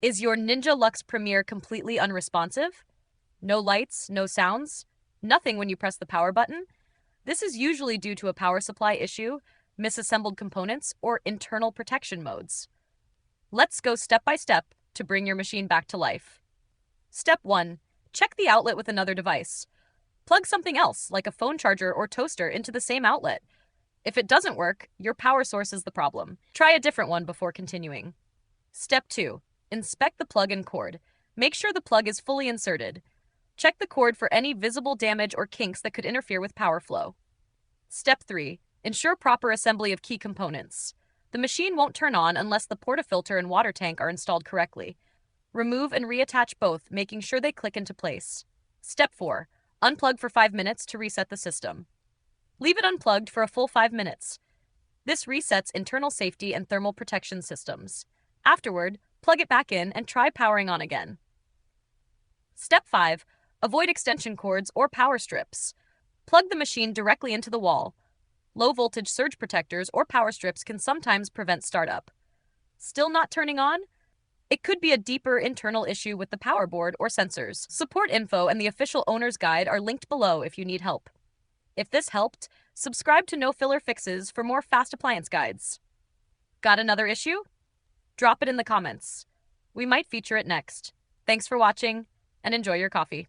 Is your Ninja Luxe Premier completely unresponsive? No lights, no sounds, nothing when you press the power button? This is usually due to a power supply issue, misassembled components, or internal protection modes. Let's go step by step to bring your machine back to life. Step 1. Check the outlet with another device. Plug something else, like a phone charger or toaster, into the same outlet. If it doesn't work, your power source is the problem. Try a different one before continuing. Step 2. Inspect the plug and cord. Make sure the plug is fully inserted. Check the cord for any visible damage or kinks that could interfere with power flow. Step 3. Ensure proper assembly of key components. The machine won't turn on unless the portafilter and water tank are installed correctly. Remove and reattach both, making sure they click into place. Step 4. Unplug for 5 minutes to reset the system. Leave it unplugged for a full 5 minutes. This resets internal safety and thermal protection systems. Afterward, plug it back in and try powering on again. Step 5. Avoid extension cords or power strips. Plug the machine directly into the wall. Low voltage surge protectors or power strips can sometimes prevent startup. Still not turning on? It could be a deeper internal issue with the power board or sensors. Support info and the official owner's guide are linked below if you need help. If this helped, subscribe to No Filler Fixes for more fast appliance guides. Got another issue? Drop it in the comments. We might feature it next. Thanks for watching, and enjoy your coffee.